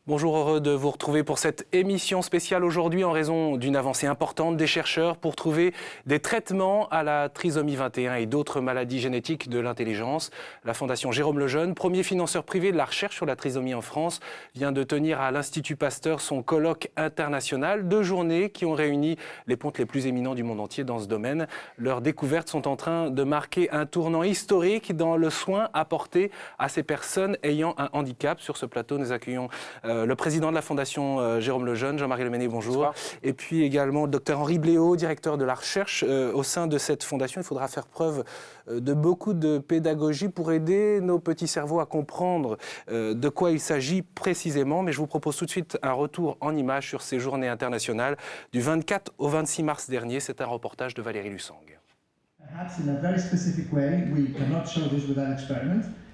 Bonjour, heureux de vous retrouver pour cette émission spéciale aujourd'hui en raison d'une avancée importante des chercheurs pour trouver des traitements à la trisomie 21 et d'autres maladies génétiques de l'intelligence. La Fondation Jérôme Lejeune, premier financeur privé de la recherche sur la trisomie en France, vient de tenir à l'Institut Pasteur son colloque international. 2 journées qui ont réuni les pontes les plus éminents du monde entier dans ce domaine. Leurs découvertes sont en train de marquer un tournant historique dans le soin apporté à ces personnes ayant un handicap. Sur ce plateau, nous accueillons le président de la Fondation Jérôme Lejeune, Jean-Marie Leméné, bonjour. Bonsoir. Et puis également le docteur Henri Bléau, directeur de la recherche. Au sein de cette fondation, il faudra faire preuve de beaucoup de pédagogie pour aider nos petits cerveaux à comprendre de quoi il s'agit précisément. Mais je vous propose tout de suite un retour en images sur ces journées internationales du 24 au 26 mars dernier. C'est un reportage de Valérie Lussang.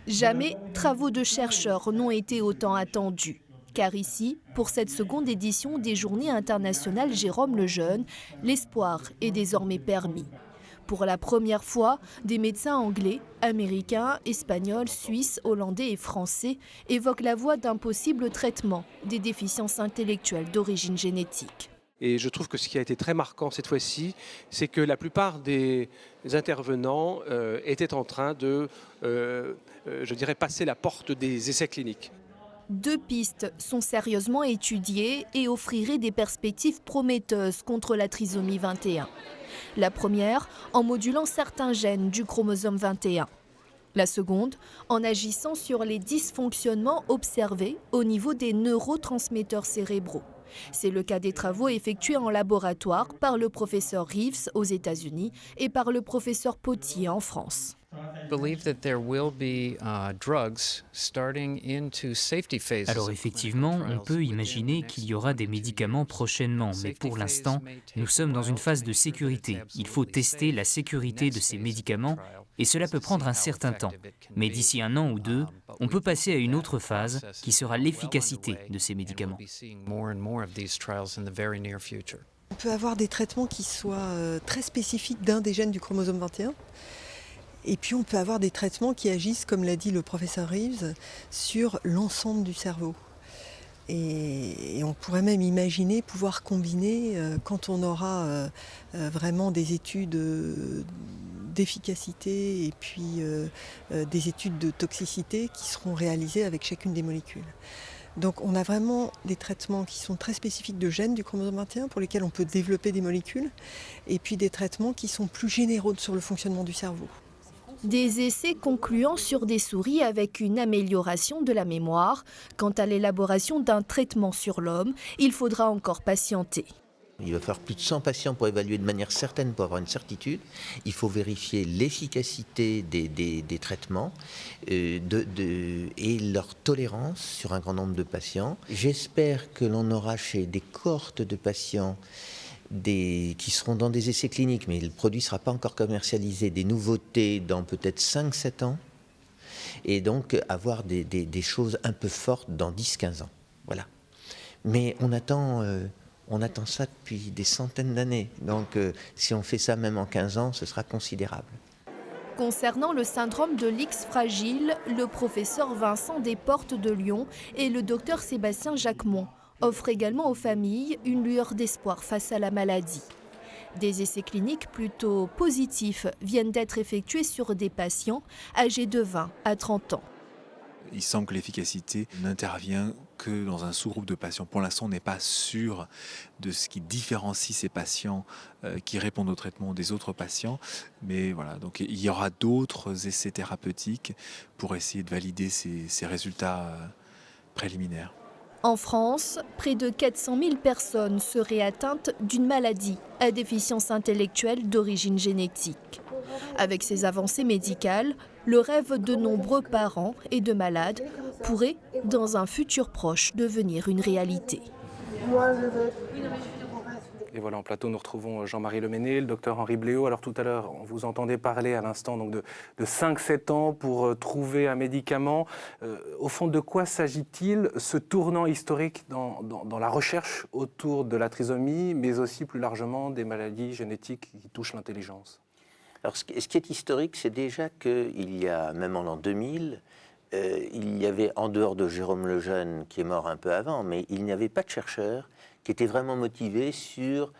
Jamais travaux de chercheurs n'ont été autant attendus. Car ici, pour cette seconde édition des Journées internationales Jérôme Lejeune, l'espoir est désormais permis. Pour la première fois, des médecins anglais, américains, espagnols, suisses, hollandais et français évoquent la voie d'un possible traitement des déficiences intellectuelles d'origine génétique. Et je trouve que ce qui a été très marquant cette fois-ci, c'est que la plupart des intervenants étaient en train de, passer la porte des essais cliniques. 2 pistes sont sérieusement étudiées et offriraient des perspectives prometteuses contre la trisomie 21. La première, en modulant certains gènes du chromosome 21. La seconde, en agissant sur les dysfonctionnements observés au niveau des neurotransmetteurs cérébraux. C'est le cas des travaux effectués en laboratoire par le professeur Reeves aux États-Unis et par le professeur Potier en France. Alors effectivement, on peut imaginer qu'il y aura des médicaments prochainement, mais pour l'instant, nous sommes dans une phase de sécurité. Il faut tester la sécurité de ces médicaments et cela peut prendre un certain temps. Mais d'ici 1 an ou 2, on peut passer à une autre phase qui sera l'efficacité de ces médicaments. On peut avoir des traitements qui soient très spécifiques d'un des gènes du chromosome 21. Et puis on peut avoir des traitements qui agissent, comme l'a dit le professeur Reeves, sur l'ensemble du cerveau. Et on pourrait même imaginer pouvoir combiner, quand on aura vraiment des études d'efficacité et puis des études de toxicité qui seront réalisées avec chacune des molécules. Donc on a vraiment des traitements qui sont très spécifiques de gènes du chromosome 21 pour lesquels on peut développer des molécules, et puis des traitements qui sont plus généraux sur le fonctionnement du cerveau. Des essais concluants sur des souris avec une amélioration de la mémoire. Quant à l'élaboration d'un traitement sur l'homme, il faudra encore patienter. Il va falloir plus de 100 patients pour évaluer de manière certaine, pour avoir une certitude. Il faut vérifier l'efficacité des traitements et leur tolérance sur un grand nombre de patients. J'espère que l'on aura chez des cohortes de patients qui seront dans des essais cliniques, mais le produit ne sera pas encore commercialisé, des nouveautés dans peut-être 5-7 ans, et donc avoir des choses un peu fortes dans 10-15 ans. Voilà. Mais on attend ça depuis des centaines d'années, donc si on fait ça même en 15 ans, ce sera considérable. Concernant le syndrome de l'X fragile, le professeur Vincent Desportes de Lyon et le docteur Sébastien Jacquemont offrent également aux familles une lueur d'espoir face à la maladie. Des essais cliniques plutôt positifs viennent d'être effectués sur des patients âgés de 20 à 30 ans. Il semble que l'efficacité n'intervient que dans un sous-groupe de patients. Pour l'instant, on n'est pas sûr de ce qui différencie ces patients qui répondent au traitement des autres patients. Mais voilà, donc il y aura d'autres essais thérapeutiques pour essayer de valider ces résultats préliminaires. En France, près de 400 000 personnes seraient atteintes d'une maladie à déficience intellectuelle d'origine génétique. Avec ces avancées médicales, le rêve de nombreux parents et de malades pourrait, dans un futur proche, devenir une réalité. Et voilà, en plateau, nous retrouvons Jean-Marie Leméné, le docteur Henri Bléau. Alors tout à l'heure, on vous entendait parler à l'instant donc de 5-7 ans pour trouver un médicament. Au fond, de quoi s'agit-il, ce tournant historique dans la recherche autour de la trisomie, mais aussi plus largement des maladies génétiques qui touchent l'intelligence ? Alors ce qui est historique, c'est déjà qu'il y a, même en l'an 2000, il y avait, en dehors de Jérôme Lejeune, qui est mort un peu avant, mais il n'y avait pas de chercheurs qui étaient vraiment motivés sur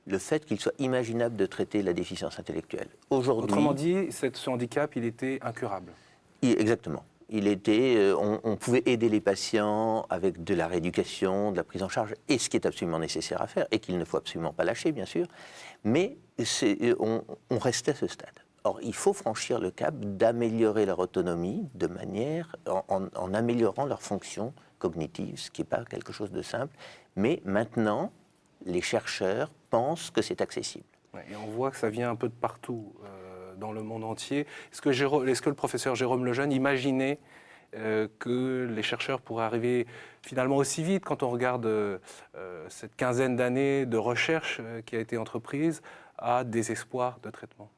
le fait qu'il soit imaginable de traiter la déficience intellectuelle. Aujourd'hui, autrement dit, ce handicap, il était incurable. Exactement. On pouvait aider les patients avec de la rééducation, de la prise en charge, et ce qui est absolument nécessaire à faire, et qu'il ne faut absolument pas lâcher, bien sûr, mais on restait à ce stade. Or, il faut franchir le cap d'améliorer leur autonomie de manière, en améliorant leur fonction cognitive, ce qui n'est pas quelque chose de simple, mais maintenant, les chercheurs pensent que c'est accessible. Ouais, et on voit que ça vient un peu de partout dans le monde entier. Est-ce que le professeur Jérôme Lejeune imaginait que les chercheurs pourraient arriver finalement aussi vite quand on regarde cette quinzaine d'années de recherche qui a été entreprise à des espoirs de traitement?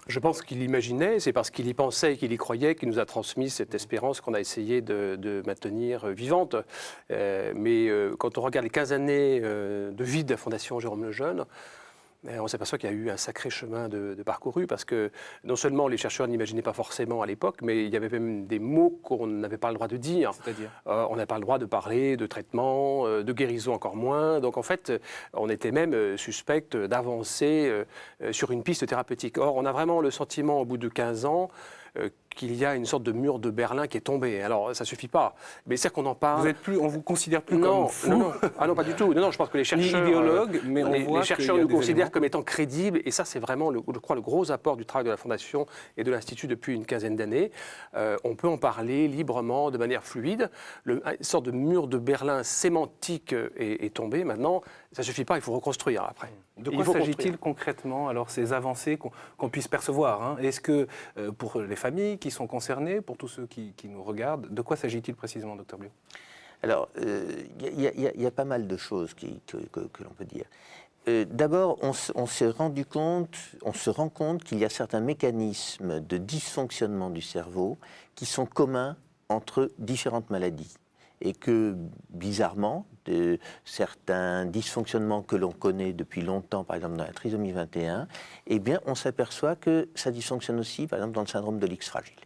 Je pense qu'il l'imaginait, c'est parce qu'il y pensait et qu'il y croyait qu'il nous a transmis cette espérance qu'on a essayé de maintenir vivante. Mais quand on regarde les 15 années de vie de la Fondation Jérôme Lejeune, on s'aperçoit qu'il y a eu un sacré chemin de parcouru, parce que non seulement les chercheurs n'imaginaient pas forcément à l'époque, mais il y avait même des mots qu'on n'avait pas le droit de dire. C'est-à-dire on n'avait pas le droit de parler de traitement, de guérison encore moins. Donc en fait, on était même suspect d'avancer sur une piste thérapeutique. Or, on a vraiment le sentiment, au bout de 15 ans, qu'il y a une sorte de mur de Berlin qui est tombé. Alors, ça ne suffit pas. Mais c'est qu'on en parle. On vous considère plus non, comme fou? Non. Ah non, pas du tout. Non, je pense que les chercheurs... Ni idéologues, mais les chercheurs nous considèrent comme étant crédibles. Et ça, c'est vraiment, je crois, le gros apport du travail de la Fondation et de l'Institut depuis une quinzaine d'années. On peut en parler librement, de manière fluide. Une sorte de mur de Berlin sémantique est tombé. Maintenant, ça ne suffit pas, il faut reconstruire après. De quoi s'agit-il concrètement, alors, ces avancées qu'on puisse percevoir, hein? Est-ce que, pour les familles qui sont concernées, pour tous ceux qui nous regardent, de quoi s'agit-il précisément, Dr Bliot? Alors, il y a pas mal de choses que l'on peut dire. D'abord, on se rend compte qu'il y a certains mécanismes de dysfonctionnement du cerveau qui sont communs entre différentes maladies. Et que, bizarrement, certains dysfonctionnements que l'on connaît depuis longtemps, par exemple dans la trisomie 21, eh bien, on s'aperçoit que ça dysfonctionne aussi, par exemple, dans le syndrome de l'X fragile.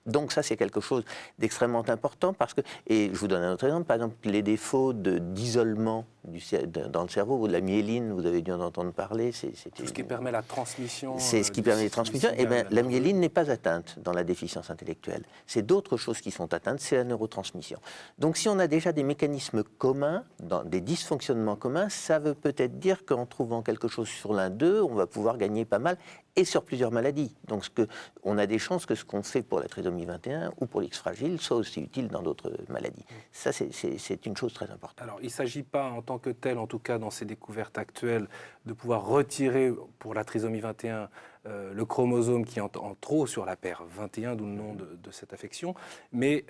Donc ça, c'est quelque chose d'extrêmement important parce que, et je vous donne un autre exemple, par exemple, les défauts d'isolement dans le cerveau, ou de la myéline, vous avez dû en entendre parler. C'est ce qui permet la transmission. C'est ce qui permet la transmission. Eh bien, la myéline n'est pas atteinte dans la déficience intellectuelle. C'est d'autres choses qui sont atteintes, c'est la neurotransmission. Donc si on a déjà des mécanismes communs, des dysfonctionnements communs, ça veut peut-être dire qu'en trouvant quelque chose sur l'un d'eux, on va pouvoir gagner pas mal, et sur plusieurs maladies. Donc on a des chances que ce qu'on fait pour la trisomie 21 ou pour l'X fragile soit aussi utile dans d'autres maladies. Ça, c'est une chose très importante. Alors, il ne s'agit pas en tant que tel, en tout cas dans ces découvertes actuelles, de pouvoir retirer pour la trisomie 21 le chromosome qui est en trop sur la paire 21, d'où le nom de cette affection, mais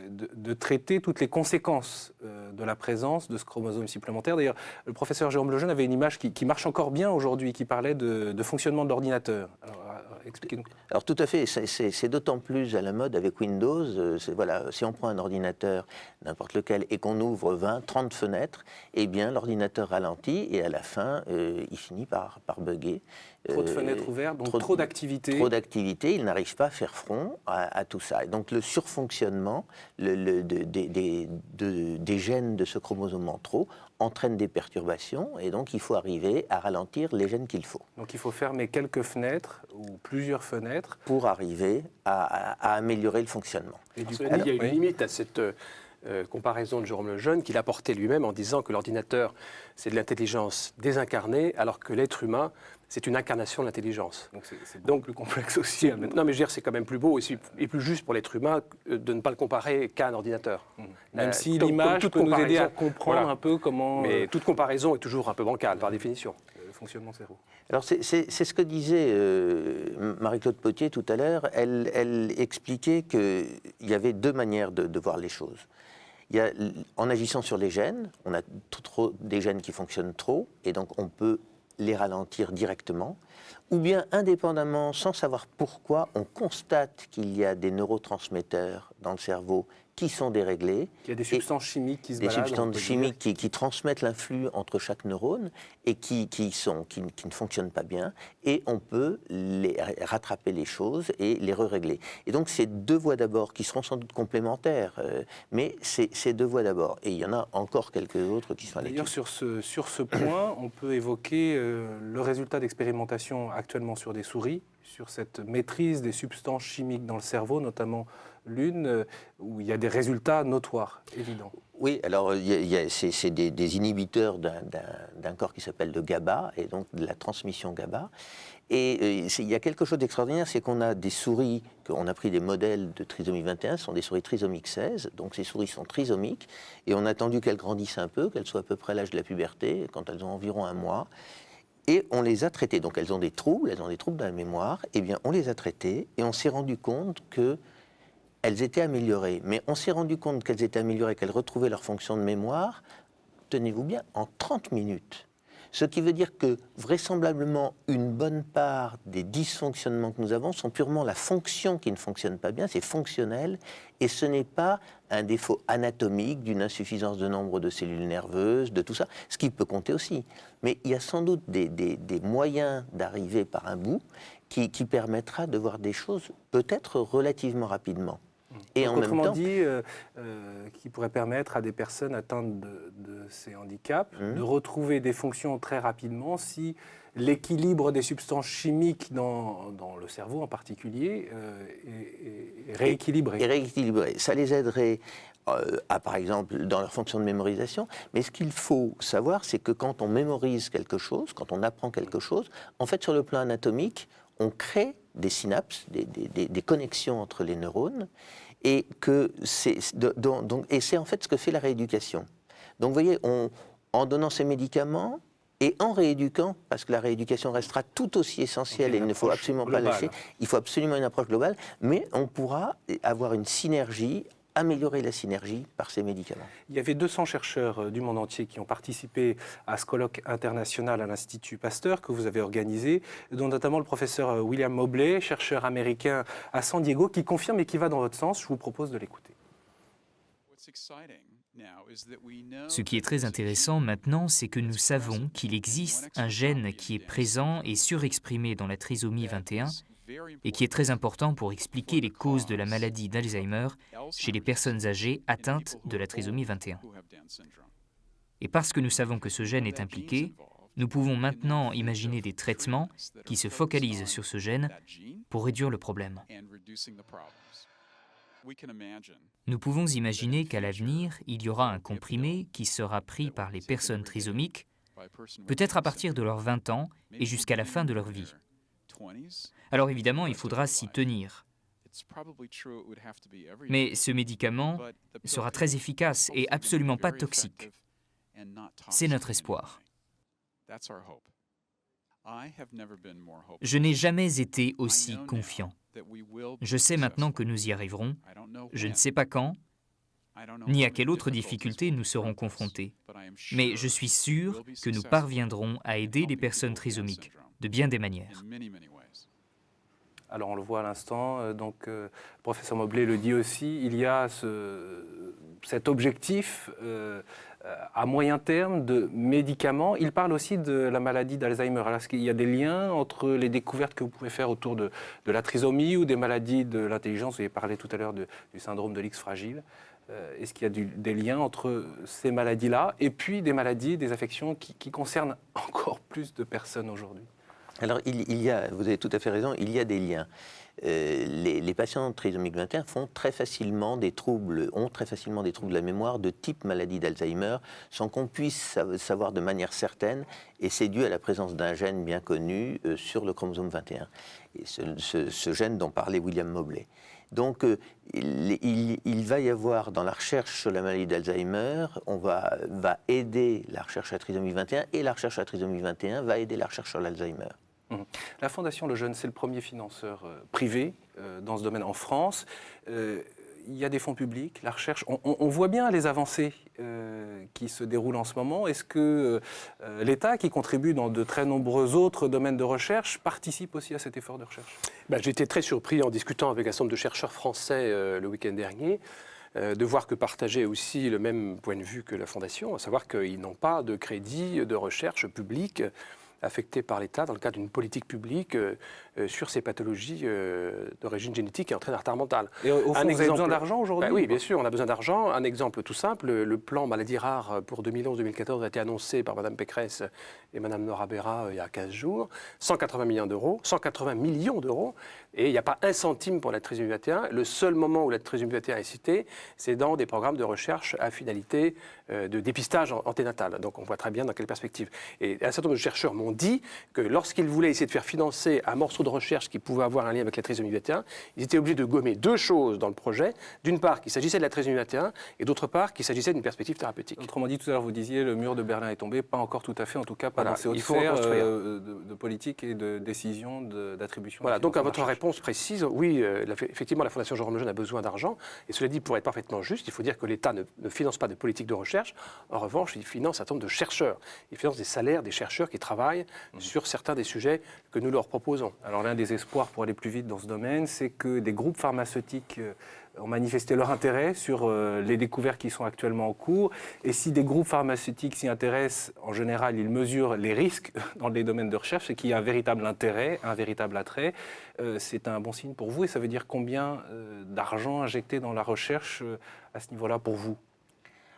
de traiter toutes les conséquences de la présence de ce chromosome supplémentaire. D'ailleurs, le professeur Jérôme Lejeune avait une image qui marche encore bien aujourd'hui, qui parlait de fonctionnement de l'ordinateur. Alors, expliquez-nous. Alors tout à fait, c'est d'autant plus à la mode avec Windows. Voilà, si on prend un ordinateur, n'importe lequel, et qu'on ouvre 20, 30 fenêtres, eh bien l'ordinateur ralentit et à la fin, il finit par bugger. Trop de fenêtres ouvertes, donc trop d'activités. Trop d'activités, il n'arrive pas à faire front à tout ça. Et donc le surfonctionnement des gènes de ce chromosome en trop entraîne des perturbations, et donc il faut arriver à ralentir les gènes qu'il faut. Donc il faut fermer quelques fenêtres ou plusieurs fenêtres pour arriver à améliorer le fonctionnement. Et du coup, il y a une limite à cette comparaison de Jérôme Lejeune qu'il a portée lui-même en disant que l'ordinateur, c'est de l'intelligence désincarnée, alors que l'être humain, c'est une incarnation de l'intelligence. Donc plus complexe aussi. Non, mais je veux dire, c'est quand même plus beau et plus juste pour l'être humain de ne pas le comparer qu'à un ordinateur. Même si l'image peut nous aider à comprendre un peu comment... Mais toute comparaison est toujours un peu bancale, par définition. Le fonctionnement du cerveau. Alors c'est ce que disait Marie-Claude Potier tout à l'heure. Elle expliquait qu'il y avait deux manières de voir les choses. Il y a, en agissant sur les gènes, on a des gènes qui fonctionnent trop, et donc on peut les ralentir directement, ou bien indépendamment, sans savoir pourquoi, on constate qu'il y a des neurotransmetteurs dans le cerveau qui sont déréglés. Il y a des substances chimiques qui se baladent. Des substances chimiques qui transmettent l'influx entre chaque neurone et qui ne fonctionnent pas bien. Et on peut rattraper les choses et les régler. Et donc, c'est deux voies d'abord qui seront sans doute complémentaires. Mais c'est deux voies d'abord. Et il y en a encore quelques autres qui sont à l'étude. D'ailleurs, sur ce point, on peut évoquer le résultat d'expérimentation actuellement sur des souris, sur cette maîtrise des substances chimiques dans le cerveau, notamment l'une où il y a des résultats notoires, évidents. Oui, alors c'est des inhibiteurs d'un corps qui s'appelle le GABA, et donc de la transmission GABA. Et il y a quelque chose d'extraordinaire, c'est qu'on a des souris, on a pris des modèles de trisomie 21, ce sont des souris trisomiques 16, donc ces souris sont trisomiques, et on a attendu qu'elles grandissent un peu, qu'elles soient à peu près à l'âge de la puberté, quand elles ont environ 1 mois. Et on les a traitées, donc elles ont des troubles de la mémoire, et bien on les a traitées et on s'est rendu compte qu'elles étaient améliorées. Mais on s'est rendu compte qu'elles étaient améliorées, qu'elles retrouvaient leur fonction de mémoire, tenez-vous bien, en 30 minutes. Ce qui veut dire que vraisemblablement une bonne part des dysfonctionnements que nous avons sont purement la fonction qui ne fonctionne pas bien, c'est fonctionnel, et ce n'est pas un défaut anatomique d'une insuffisance de nombre de cellules nerveuses, de tout ça, ce qui peut compter aussi. Mais il y a sans doute des moyens d'arriver par un bout qui permettra de voir des choses peut-être relativement rapidement. Et donc, en même temps, dit, qui pourrait permettre à des personnes atteintes de ces handicaps de retrouver des fonctions très rapidement si l'équilibre des substances chimiques dans le cerveau en particulier est rééquilibré. Et rééquilibré. Ça les aiderait par exemple, dans leur fonction de mémorisation. Mais ce qu'il faut savoir, c'est que quand on mémorise quelque chose, quand on apprend quelque chose, en fait, sur le plan anatomique, on crée des synapses, des connexions entre les neurones, et c'est en fait ce que fait la rééducation. Donc, vous voyez, en donnant ces médicaments et en rééduquant, parce que la rééducation restera tout aussi essentielle et il ne faut absolument pas lâcher, il faut absolument une approche globale, mais on pourra avoir une synergie, améliorer la synergie par ces médicaments. Il y avait 200 chercheurs du monde entier qui ont participé à ce colloque international à l'Institut Pasteur que vous avez organisé, dont notamment le professeur William Mobley, chercheur américain à San Diego, qui confirme et qui va dans votre sens. Je vous propose de l'écouter. Ce qui est très intéressant maintenant, c'est que nous savons qu'il existe un gène qui est présent et surexprimé dans la trisomie 21 et qui est très important pour expliquer les causes de la maladie d'Alzheimer chez les personnes âgées atteintes de la trisomie 21. Et parce que nous savons que ce gène est impliqué, nous pouvons maintenant imaginer des traitements qui se focalisent sur ce gène pour réduire le problème. Nous pouvons imaginer qu'à l'avenir, il y aura un comprimé qui sera pris par les personnes trisomiques, peut-être à partir de leurs 20 ans et jusqu'à la fin de leur vie. Alors évidemment, il faudra s'y tenir. Mais ce médicament sera très efficace et absolument pas toxique. C'est notre espoir. Je n'ai jamais été aussi confiant. Je sais maintenant que nous y arriverons. Je ne sais pas quand, ni à quelle autre difficulté nous serons confrontés. Mais je suis sûr que nous parviendrons à aider les personnes trisomiques de bien des manières. Alors on le voit à l'instant, donc le professeur Mobley le dit aussi, il y a cet objectif à moyen terme de médicaments. Il parle aussi de la maladie d'Alzheimer. Alors est-ce qu'il y a des liens entre les découvertes que vous pouvez faire autour de la trisomie ou des maladies de l'intelligence? Vous avez parlé tout à l'heure du syndrome de l'X fragile. Est-ce qu'il y a des liens entre ces maladies-là et puis des maladies, des affections qui concernent encore plus de personnes aujourd'hui? Alors, vous avez tout à fait raison, il y a des liens. Les patients trisomiques 21 ont très facilement des troubles de la mémoire de type maladie d'Alzheimer, sans qu'on puisse savoir de manière certaine, et c'est dû à la présence d'un gène bien connu sur le chromosome 21. Et ce gène dont parlait William Mobley. Donc, il va y avoir dans la recherche sur la maladie d'Alzheimer, on va aider la recherche à trisomie 21, et la recherche à trisomie 21 va aider la recherche sur l'Alzheimer. La Fondation Le Jeune, c'est le premier financeur privé dans ce domaine en France. Il y a des fonds publics, la recherche. On voit bien les avancées qui se déroulent en ce moment. Est-ce que l'État, qui contribue dans de très nombreux autres domaines de recherche, participe aussi à cet effort de recherche? J'ai été très surpris en discutant avec un certain nombre de chercheurs français le week-end dernier. Devoir que partager aussi le même point de vue que la Fondation, à savoir qu'ils n'ont pas de crédit de recherche publique affecté par l'État dans le cadre d'une politique publique sur ces pathologies d'origine génétique et entraînent un retard mental. Et au fond, vous avez besoin d'argent aujourd'hui? Oui, bien sûr, on a besoin d'argent. Un exemple tout simple, le plan maladies rares pour 2011-2014 a été annoncé par Mme Pécresse et Mme Nora Béra il y a 15 jours. 180 millions d'euros, 180 millions d'euros, et il n'y a pas un centime pour la trisomie 21. Le seul moment où la trisomie 21 est citée, c'est dans des programmes de recherche à finalité de dépistage anténatal. Donc on voit très bien dans quelle perspective. Et un certain nombre de chercheurs m'ont dit que lorsqu'ils voulaient essayer de faire financer un morceau de recherche qui pouvait avoir un lien avec la trisomie 21, ils étaient obligés de gommer deux choses dans le projet. D'une part, qu'il s'agissait de la trisomie 21, et d'autre part, qu'il s'agissait d'une perspective thérapeutique. Autrement dit, tout à l'heure, vous disiez le mur de Berlin est tombé, pas encore tout à fait, en tout cas pas dans ces hautes sphères de politique et de décision d'attribution. Voilà, donc à votre réponse précise, oui, effectivement, la Fondation Jérôme Lejeune a besoin d'argent, et cela dit, pour être parfaitement juste, il faut dire que l'État ne finance pas de politique de recherche. En revanche, il finance un certain nombre de chercheurs. Il finance des salaires des chercheurs qui travaillent sur certains des sujets que nous leur proposons. Alors l'un des espoirs pour aller plus vite dans ce domaine, c'est que des groupes pharmaceutiques ont manifesté leur intérêt sur les découvertes qui sont actuellement en cours. Et si des groupes pharmaceutiques s'y intéressent, en général, ils mesurent les risques dans les domaines de recherche, et qu'il y a un véritable intérêt, un véritable attrait. C'est un bon signe pour vous, et ça veut dire combien d'argent injecté dans la recherche à ce niveau-là pour vous?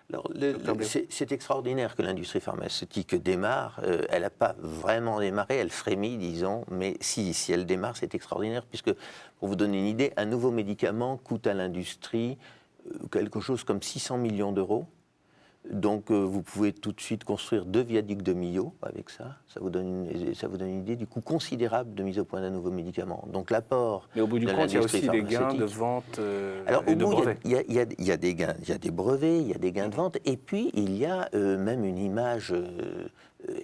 Alors, c'est extraordinaire que l'industrie pharmaceutique démarre. Elle n'a pas vraiment démarré, elle frémit, disons, mais si elle démarre, c'est extraordinaire, puisque, pour vous donner une idée, un nouveau médicament coûte à l'industrie quelque chose comme 600 millions d'euros. Donc, vous pouvez tout de suite construire 2 viaducs de Millau avec ça. Ça vous donne une idée du coût considérable de mise au point d'un nouveau médicament. Donc, l'apport. Mais au bout du compte, il y a aussi des gains de vente et de brevets. Il y a des gains, il y a des brevets, il y a des gains de vente. Et puis, il y a même une image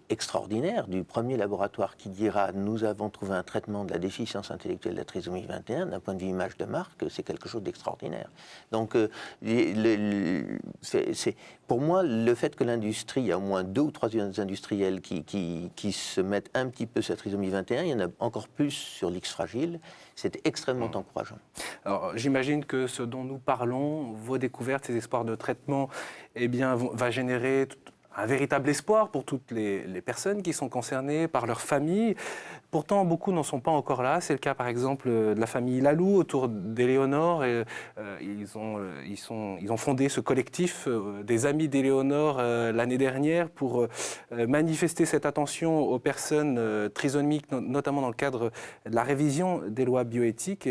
extraordinaire du premier laboratoire qui dira « Nous avons trouvé un traitement de la déficience intellectuelle de la trisomie 21 ». D'un point de vue image de marque, c'est quelque chose d'extraordinaire. Donc, pour moi, le fait que l'industrie, il y a au moins 2 ou 3 industriels qui se mettent un petit peu sur la trisomie 21, il y en a encore plus sur l'X fragile, c'est extrêmement encourageant. Alors, j'imagine que ce dont nous parlons, vos découvertes, ces espoirs de traitement, eh bien, va générer un véritable espoir pour toutes les personnes qui sont concernées, par leur famille. Pourtant, beaucoup n'en sont pas encore là. C'est le cas, par exemple, de la famille Lalou, autour d'Éléonore. Ils ont fondé ce collectif des Amis d'Éléonore l'année dernière pour manifester cette attention aux personnes trisomiques, notamment dans le cadre de la révision des lois bioéthiques.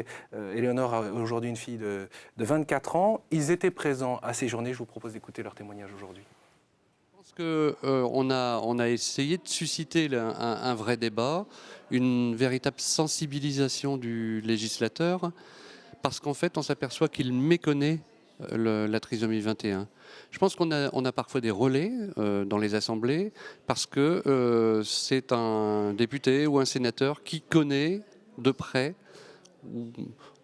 Éléonore a aujourd'hui une fille de 24 ans. Ils étaient présents à ces journées. Je vous propose d'écouter leur témoignage aujourd'hui. On a essayé de susciter un vrai débat, une véritable sensibilisation du législateur, parce qu'en fait, on s'aperçoit qu'il méconnaît la trisomie 21. Je pense qu'on a parfois des relais dans les assemblées, parce que c'est un député ou un sénateur qui connaît de près,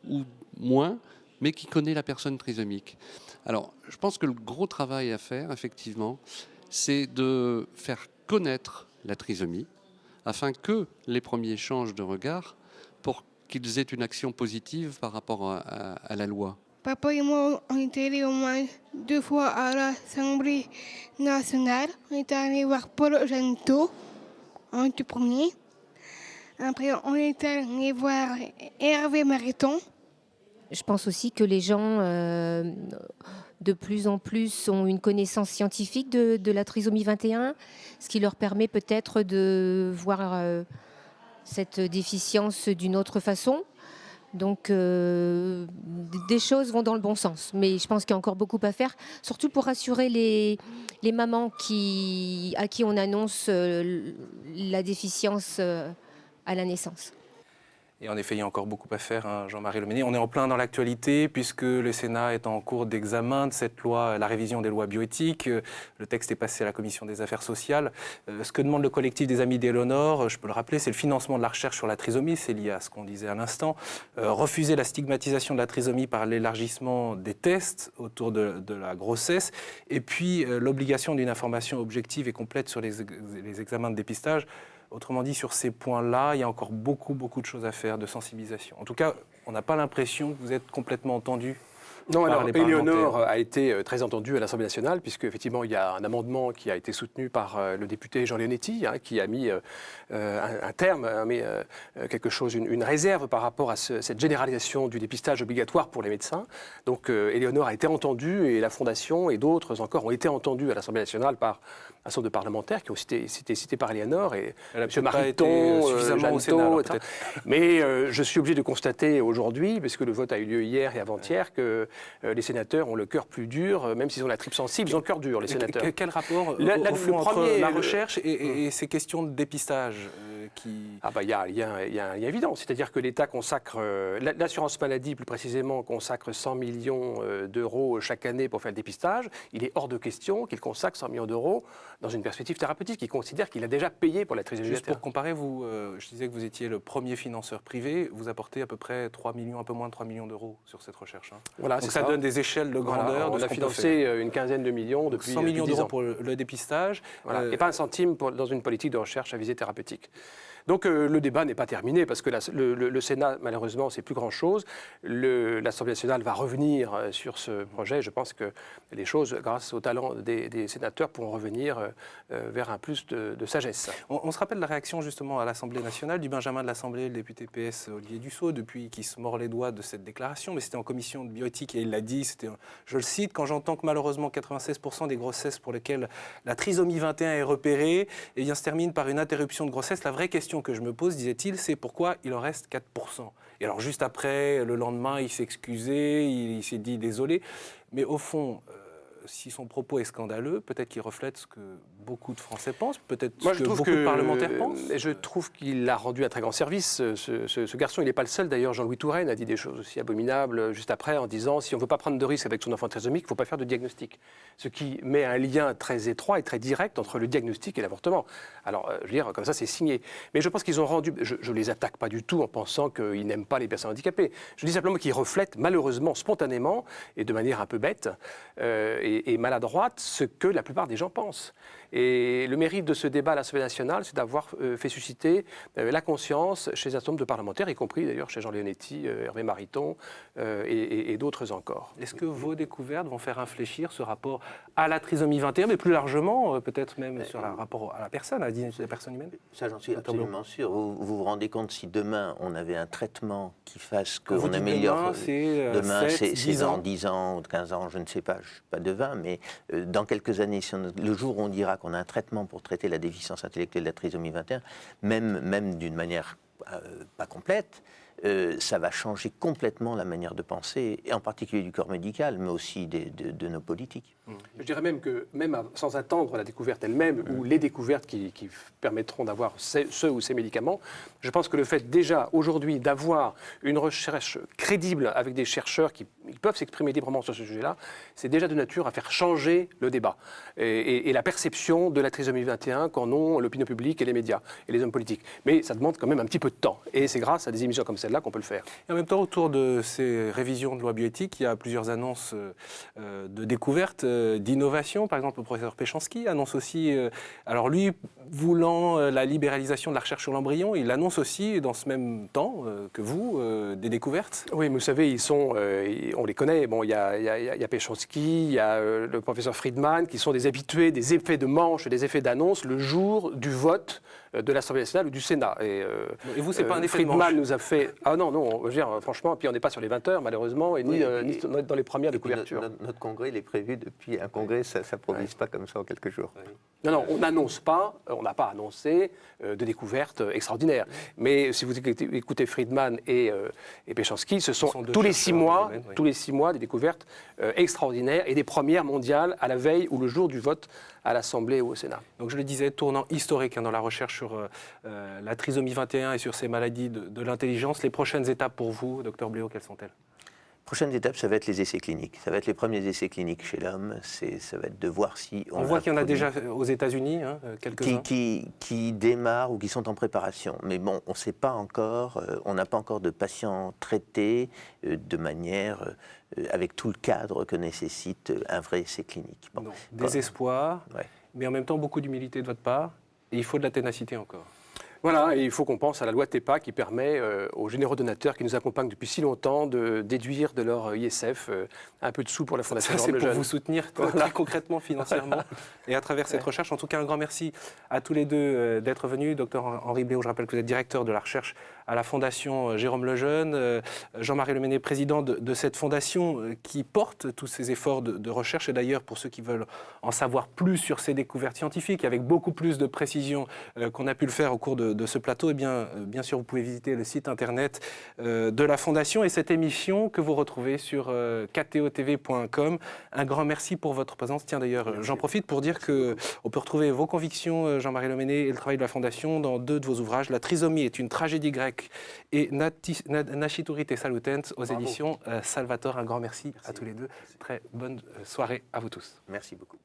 ou moins, mais qui connaît la personne trisomique. Alors, je pense que le gros travail à faire, effectivement, c'est de faire connaître la trisomie afin que les premiers changent de regard pour qu'ils aient une action positive par rapport à la loi. Papa et moi, on est allés au moins 2 fois à l'Assemblée nationale. On est allés voir Paul Gento en tout premier. Après, on est allé voir Hervé Mariton. Je pense aussi que les gens, de plus en plus, ont une connaissance scientifique de la trisomie 21, ce qui leur permet peut-être de voir cette déficience d'une autre façon. Donc, des choses vont dans le bon sens. Mais je pense qu'il y a encore beaucoup à faire, surtout pour rassurer les mamans à qui on annonce la déficience à la naissance. Et en effet, il y a encore beaucoup à faire, hein, Jean-Marie Leméné. On est en plein dans l'actualité, puisque le Sénat est en cours d'examen de cette loi, la révision des lois bioéthiques. Le texte est passé à la Commission des Affaires sociales. Ce que demande le collectif des Amis d'Éléonore, je peux le rappeler, c'est le financement de la recherche sur la trisomie. C'est lié à ce qu'on disait à l'instant. Refuser la stigmatisation de la trisomie par l'élargissement des tests autour de la grossesse. Et puis, l'obligation d'une information objective et complète sur les examens de dépistage. Autrement dit, sur ces points-là, il y a encore beaucoup de choses à faire de sensibilisation. En tout cas, on n'a pas l'impression que vous êtes complètement entendu Non, par alors les parlementaires. Éléonore a été très entendue à l'Assemblée nationale, puisque effectivement il y a un amendement qui a été soutenu par le député Jean Leonetti, qui a mis un terme, quelque chose, une réserve par rapport à cette généralisation du dépistage obligatoire pour les médecins. Donc Éléonore a été entendue et la Fondation et d'autres encore ont été entendus à l'Assemblée nationale par un certain nombre de parlementaires qui ont été cités par Éléonore et M. Mariton, suffisamment au Sénat, Jeannot, alors, etc. Mais je suis obligé de constater aujourd'hui, parce que le vote a eu lieu hier et avant-hier, que les sénateurs ont le cœur plus dur, même s'ils ont la tripe sensible, ils ont le cœur dur, les sénateurs. Quel rapport Le au fond, entre premier, la recherche et ces questions de dépistage Ah bah il y a un lien évident, c'est-à-dire que l'État consacre, l'assurance maladie plus précisément consacre 100 millions d'euros chaque année pour faire le dépistage. Il est hors de question qu'il consacre 100 millions d'euros dans une perspective thérapeutique. Il considère qu'il a déjà payé pour la trisomie. Juste pour comparer, je disais que vous étiez le premier financeur privé, vous apportez à peu près 3 millions, un peu moins de 3 millions d'euros sur cette recherche. Voilà, donc ça donne des échelles de grandeur. On a financé une quinzaine de millions depuis 100 millions 10 d'euros ans. pour le dépistage. Voilà. Et pas un centime dans une politique de recherche à visée thérapeutique. Donc le débat n'est pas terminé parce que le Sénat, malheureusement, c'est plus grand-chose. L'Assemblée nationale va revenir sur ce projet. Je pense que les choses, grâce au talent des sénateurs, pourront revenir vers un plus de sagesse. On se rappelle la réaction justement à l'Assemblée nationale du Benjamin de l'Assemblée, le député PS Olivier Dussopt, depuis qu'il se mord les doigts de cette déclaration, mais c'était en commission de bioéthique et il l'a dit, je le cite, quand j'entends que malheureusement 96% des grossesses pour lesquelles la trisomie 21 est repérée, eh bien, se termine par une interruption de grossesse. La vraie question que je me pose, disait-il, c'est pourquoi il en reste 4%. Et alors juste après, le lendemain, il s'est excusé, il s'est dit désolé. Mais au fond, si son propos est scandaleux, peut-être qu'il reflète ce que beaucoup de Français pensent, peut-être ce que beaucoup de parlementaires pensent. Je trouve qu'il a rendu un très grand service. Ce garçon, il n'est pas le seul. D'ailleurs, Jean-Louis Touraine a dit des choses aussi abominables juste après en disant si on ne veut pas prendre de risques avec son enfant trisomique, il ne faut pas faire de diagnostic. Ce qui met un lien très étroit et très direct entre le diagnostic et l'avortement. Alors, je veux dire, comme ça, c'est signé. Mais je pense qu'ils ont rendu... Je ne les attaque pas du tout en pensant qu'ils n'aiment pas les personnes handicapées. Je dis simplement qu'ils reflètent malheureusement, spontanément et de manière un peu bête et maladroite ce que la plupart des gens pensent. Et le mérite de ce débat à l'Assemblée nationale, c'est d'avoir fait susciter la conscience chez un certain nombre de parlementaires, y compris d'ailleurs chez Jean Leonetti, Hervé Mariton et d'autres encore. Est-ce que vos découvertes vont faire infléchir ce rapport à la trisomie 21, mais plus largement, peut-être même sur le rapport à la personne, à la dignité de la personne humaine? Ça, j'en suis absolument sûr. Vous vous rendez compte, si demain, on avait un traitement qui fasse qu'on améliore... Demain, c'est 10 ans, 10 ans ou 15 ans, je ne sais pas, je ne suis pas devin, mais dans quelques années, le jour où on dira qu'on a un traitement pour traiter la déficience intellectuelle de la trisomie 21, même d'une manière pas complète, ça va changer complètement la manière de penser, et en particulier du corps médical, mais aussi de nos politiques. Je dirais même que, sans attendre la découverte elle-même, ou les découvertes qui permettront d'avoir ce ou ces médicaments, je pense que le fait déjà, aujourd'hui, d'avoir une recherche crédible avec des chercheurs qui peuvent s'exprimer librement sur ce sujet-là, c'est déjà de nature à faire changer le débat et la perception de la trisomie 21 qu'en ont l'opinion publique et les médias et les hommes politiques. Mais ça demande quand même un petit peu de temps, et c'est grâce à des émissions comme celle-là qu'on peut le faire. Et en même temps, autour de ces révisions de loi bioéthique, il y a plusieurs annonces de découvertes, d'innovation. Par exemple, le professeur Péchanski annonce aussi, alors lui, voulant la libéralisation de la recherche sur l'embryon, il annonce aussi, dans ce même temps que vous, des découvertes. Oui, mais vous savez, on les connaît. Bon, il y a Péchanski, il y a le professeur Friedman, qui sont des habitués des effets de manche, des effets d'annonce le jour du vote de l'Assemblée nationale ou du Sénat. Et vous, c'est pas un effet de manche? Friedman nous a fait... Ah non, je veux dire, franchement, puis on n'est pas sur les 20 heures, malheureusement, et ni dans les premières de couverture. Notre congrès, il est prévu depuis un congrès, ça ne s'improvise pas comme ça en quelques jours. Oui. Non, on n'annonce pas, on n'a pas annoncé de découvertes extraordinaires. Mais si vous écoutez Friedman et Péchanski, ce sont tous les 6 mois, tous les 6 mois des découvertes extraordinaires et des premières mondiales à la veille ou le jour du vote à l'Assemblée ou au Sénat. Donc je le disais, tournant historique dans la recherche sur la trisomie 21 et sur ces maladies de l'intelligence. Les prochaines étapes pour vous, Dr Bléaud, quelles sont-elles? Prochaine étape, ça va être les essais cliniques. Ça va être les premiers essais cliniques chez l'homme. Ça va être de voir si... On voit qu'il y en a déjà aux États-Unis, quelques-uns. Qui démarrent ou qui sont en préparation. Mais bon, on ne sait pas encore, on n'a pas encore de patients traités de manière... avec tout le cadre que nécessite un vrai essai clinique. Bon, désespoir, mais en même temps beaucoup d'humilité de votre part, et il faut de la ténacité encore. Voilà, et il faut qu'on pense à la loi TEPA qui permet aux généreux donateurs qui nous accompagnent depuis si longtemps de déduire de leur ISF un peu de sous pour la Fondation Ça, c'est Jérôme pour Lejeune. vous soutenir très concrètement, financièrement, et à travers cette recherche. En tout cas, un grand merci à tous les deux d'être venus. Docteur Henri Bléau, je rappelle que vous êtes directeur de la recherche à la Fondation Jérôme Lejeune. Jean-Marie Leméné, président de cette fondation qui porte tous ces efforts de recherche. Et d'ailleurs, pour ceux qui veulent en savoir plus sur ces découvertes scientifiques, avec beaucoup plus de précision qu'on a pu le faire au cours de ce plateau, eh bien sûr, vous pouvez visiter le site internet de la Fondation et cette émission que vous retrouvez sur ktotv.com. Un grand merci pour votre présence. Tiens, d'ailleurs, j'en profite pour dire qu'on peut retrouver vos convictions, Jean-Marie Leméné, et le travail de la Fondation dans 2 de vos ouvrages. La trisomie est une tragédie grecque et Nasciturite Salutent aux éditions Salvator. Un grand merci à tous les deux. Très bonne soirée à vous tous. Merci beaucoup.